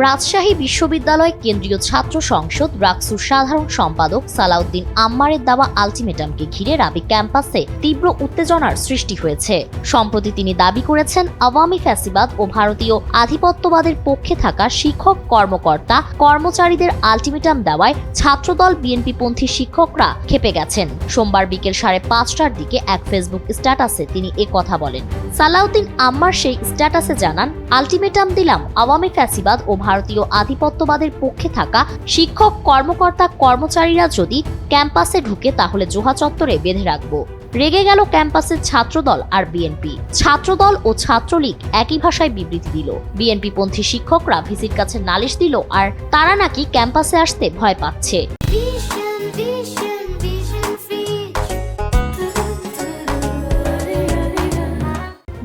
রাজশাহী বিশ্ববিদ্যালয় কেন্দ্রীয় ছাত্র সংসদ রাকসুর সাধারণ সম্পাদক সালাউদ্দিন আম্মারের দেওয়া আলটিমেটামকে ঘিরে রাবি ক্যাম্পাসে তীব্র উত্তেজনার সৃষ্টি হয়েছে। সম্প্রতি তিনি দাবি করেছেন, আওয়ামী ফ্যাসিবাদ ও ভারতীয় আধিপত্যবাদের পক্ষে থাকা শিক্ষক কর্মকর্তা কর্মচারীদের আলটিমেটাম দেওয়ায় ছাত্রদল বিএনপিপন্থী শিক্ষকরা ক্ষেপে গেছেন। সোমবার বিকেল 5:30টার দিকে এক ফেসবুক স্ট্যাটাসে তিনি কথা বলেন। সালাউদ্দিন আম্মার সেই স্ট্যাটাসে জানান, আলটিমেটাম দিলাম, আওয়ামী ফ্যাসিবাদ ও ভারতীয় আধিপত্যবাদের পক্ষে থাকা শিক্ষক কর্মকর্তা কর্মচারীরা যদি ক্যাম্পাসে ঢুকে তাহলে জোহা চত্বরে বেঁধে রাখবো। রেগে গেল ক্যাম্পাসের ছাত্রদল আর বিএনপি। ছাত্রদল ও ছাত্রলীগ একই ভাষায় বিবৃতি দিল। বিএনপিপন্থী শিক্ষকরা ভিসির কাছে নালিশ দিল আর তারা নাকি ক্যাম্পাসে আসতে ভয় পাচ্ছে।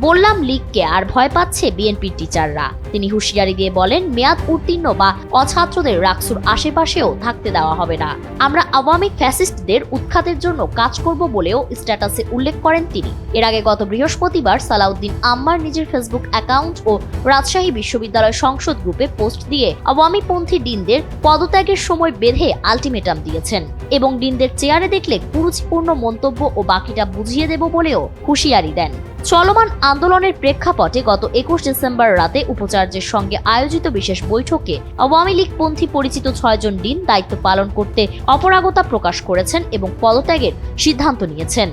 বললাম লীগকে, আর ভয় পাচ্ছে বিএনপির টিচাররা। তিনি হুঁশিয়ারি দিয়ে বলেন, মেয়াদ উত্তীর্ণ বা অছাত্রদের রাকসুর আশেপাশেও থাকতে দেওয়া হবে না। আমরা আওয়ামী ফ্যাসিস্টদের উৎখাতের জন্য কাজ করব বলেও স্ট্যাটাসে উল্লেখ করেন তিনি। এর আগে গত বৃহস্পতিবার সালাউদ্দিন আম্মার নিজের ফেসবুক অ্যাকাউন্ট ও রাজশাহী বিশ্ববিদ্যালয় সংসদ গ্রুপে পোস্ট দিয়ে আওয়ামীপন্থী ডিনদের পদত্যাগের সময় বেঁধে আলটিমেটাম দিয়েছেন এবং ডিনদের চেয়ারে দেখলে কুরুচিপূর্ণ মন্তব্য ও বাকিটা বুঝিয়ে দেব বলেও হুঁশিয়ারি দেন। চলমান আন্দোলনের প্রেক্ষাপটে গত 21 ডিসেম্বর রাতে উপাচার্যের সঙ্গে আয়োজিত বিশেষ বৈঠকে আওয়ামী লীগপন্থী পরিচিত 6 জন ডিন দায়িত্ব পালন করতে অপারগতা প্রকাশ করেছেন এবং পদত্যাগের সিদ্ধান্ত নিয়েছেন।